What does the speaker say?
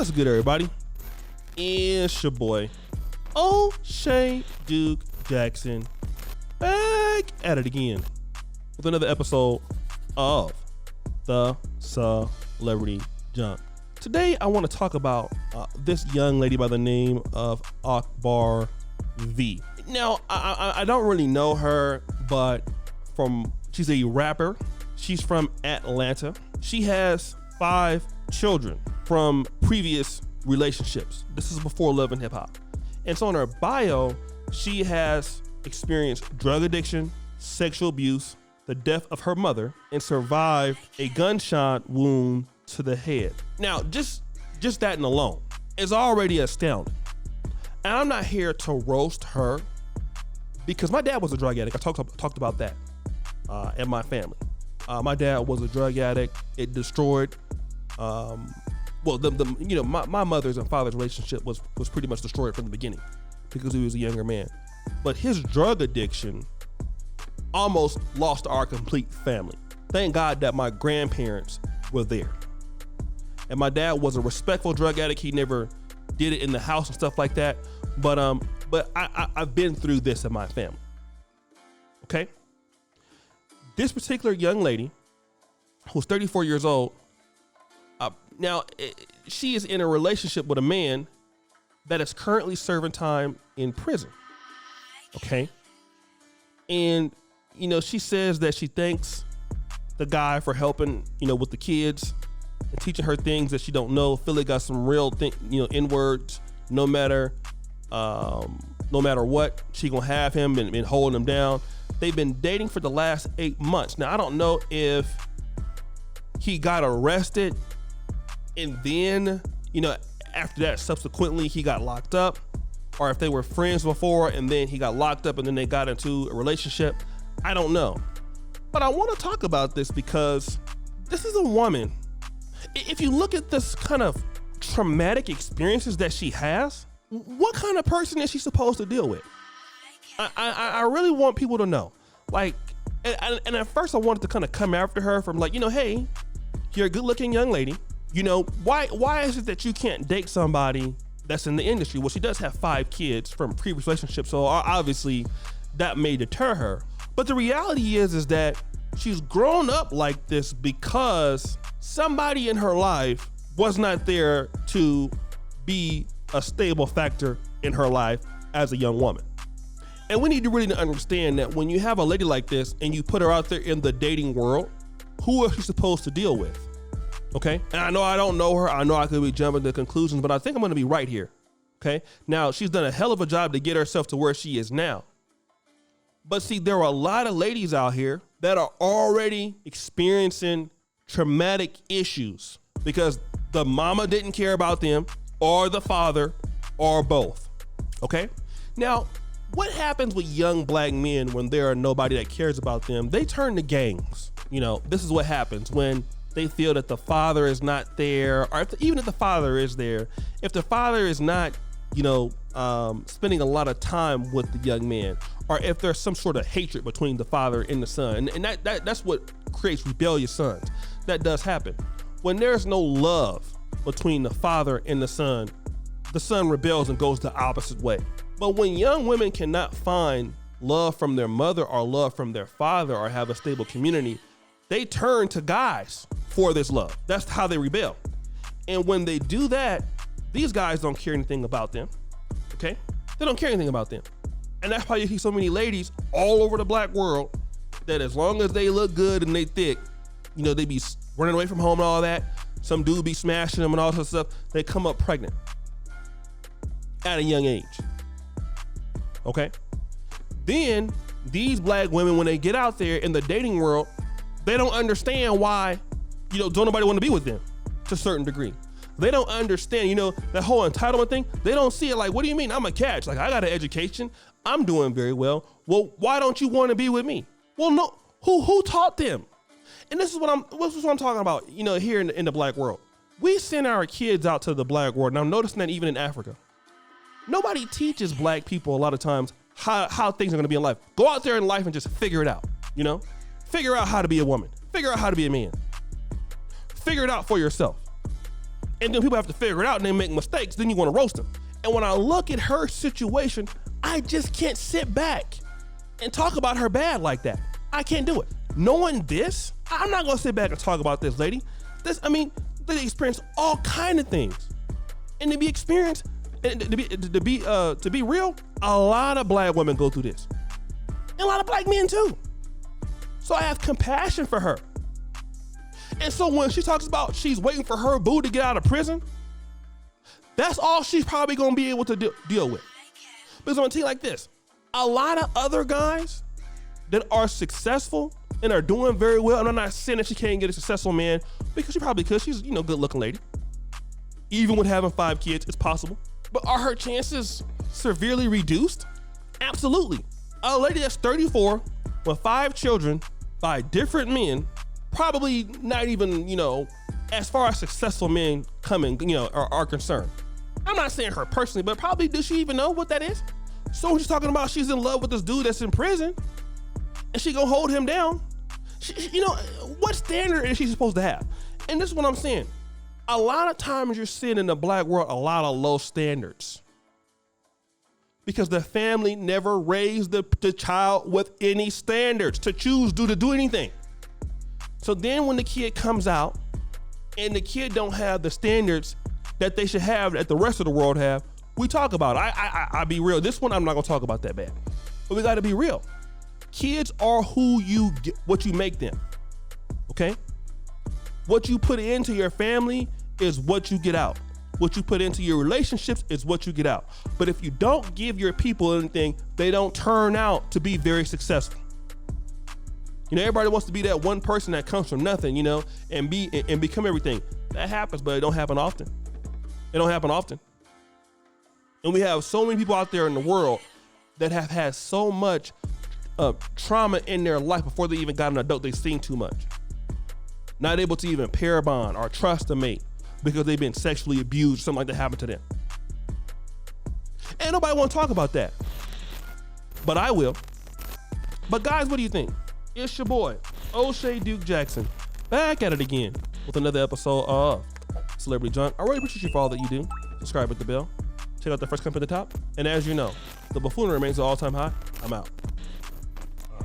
What's good, everybody? It's your boy, O'Shea Duke Jackson, back at it again with another episode of the Celebrity Junk. Today, I want to talk about this young lady by the name of Akbar V. Now, I don't really know her, but she's a rapper. She's from Atlanta. She has 5 children from previous relationships. This is before Love and Hip Hop. And so on her bio, she has experienced drug addiction, sexual abuse, the death of her mother, and survived a gunshot wound to the head. Now, just that and alone is already astounding. And I'm not here to roast her because my dad was a drug addict. I talked about that in my family. My dad was a drug addict. It destroyed. My mother's and father's relationship was pretty much destroyed from the beginning because he was a younger man. But his drug addiction almost lost our complete family. Thank God that my grandparents were there. And my dad was a respectful drug addict. He never did it in the house and stuff like that. But I've been through this in my family. Okay? This particular young lady, who's 34 years old, she is in a relationship with a man that is currently serving time in prison. Okay? And, she says that she thanks the guy for helping, with the kids and teaching her things that she don't know. Philly got some real N-words. No matter what, she gonna have him and holding him down. They've been dating for the last 8 months. Now, I don't know if he got arrested and then, after that, subsequently, he got locked up, or if they were friends before and then he got locked up and then they got into a relationship. I don't know. But I want to talk about this because this is a woman. If you look at this kind of traumatic experiences that she has, what kind of person is she supposed to deal with? I really want people to know. And at first I wanted to kind of come after her from hey, you're a good looking young lady. Why is it that you can't date somebody that's in the industry? Well, she does have 5 kids from previous relationships, so obviously that may deter her. But the reality is that she's grown up like this because somebody in her life was not there to be a stable factor in her life as a young woman. And we need to really understand that when you have a lady like this and you put her out there in the dating world, who is she supposed to deal with? Okay? And I know I don't know her. I know I could be jumping to conclusions, but I think I'm going to be right here. Okay? Now, she's done a hell of a job to get herself to where she is now. But see, there are a lot of ladies out here that are already experiencing traumatic issues because the mama didn't care about them, or the father, or both. Okay? Now, what happens with young black men when there are nobody that cares about them? They turn to gangs. This is what happens when they feel that the father is not there, or even if the father is there, if the father is not, spending a lot of time with the young man, or if there's some sort of hatred between the father and the son, and that's what creates rebellious sons. That does happen. When there's no love between the father and the son rebels and goes the opposite way. But when young women cannot find love from their mother or love from their father or have a stable community, they turn to guys for this love. That's how they rebel. And when they do that, these guys don't care anything about them. Okay? They don't care anything about them. And that's why you see so many ladies all over the black world that as long as they look good and they thick, they be running away from home and all that. Some dude be smashing them and all that stuff. They come up pregnant at a young age. Okay? Then these black women, when they get out there in the dating world, they don't understand why, don't nobody want to be with them to a certain degree. They don't understand, that whole entitlement thing. They don't see it like, what do you mean? I'm a catch. I got an education. I'm doing very well. Well, why don't you want to be with me? Well, no. Who taught them? And this is what I'm talking about, here in the black world. We send our kids out to the black world. And I'm noticing that even in Africa. Nobody teaches black people a lot of times how things are going to be in life. Go out there in life and just figure it out, Figure out how to be a woman. Figure out how to be a man. Figure it out for yourself. And then people have to figure it out and they make mistakes, then you want to roast them. And when I look at her situation, I just can't sit back and talk about her bad like that. I can't do it. Knowing this, I'm not gonna sit back and talk about this lady. They experience all kind of things. And to be experienced, and to be real, a lot of black women go through this. And a lot of black men too. So I have compassion for her. And so when she talks about she's waiting for her boo to get out of prison, that's all she's probably gonna be able to deal with. Because I'm gonna tell you like this, a lot of other guys that are successful and are doing very well, and I'm not saying that she can't get a successful man, because she probably could, she's, good looking lady. Even with having 5 kids, it's possible. But are her chances severely reduced? Absolutely. A lady that's 34 with 5 children by different men, probably not even, as far as successful men coming, are concerned. I'm not saying her personally, but probably does she even know what that is? So when she's talking about she's in love with this dude that's in prison and she gonna hold him down, what standard is she supposed to have? And this is what I'm saying. A lot of times you're seeing in the black world a lot of low standards because the family never raised the child with any standards to do anything. So then when the kid comes out and the kid don't have the standards that they should have, that the rest of the world have, we talk about it. I be real. This one I'm not gonna talk about that bad, but we gotta be real. Kids are who you get, what you make them, okay? What you put into your family is what you get out. What you put into your relationships is what you get out. But if you don't give your people anything, they don't turn out to be very successful. Everybody wants to be that one person that comes from nothing, and become everything. That happens, but it don't happen often. It don't happen often. And we have so many people out there in the world that have had so much trauma in their life before they even got an adult. They've seen too much. Not able to even pair bond or trust a mate because they've been sexually abused, something like that happened to them. Ain't nobody want to talk about that. But I will. But guys, what do you think? It's your boy, O'Shea Duke Jackson, back at it again with another episode of Celebrity Junk. I really appreciate you for all that you do. Subscribe with the bell. Check out the first comment at the top. And as you know, the buffoonery remains an all-time high. I'm out.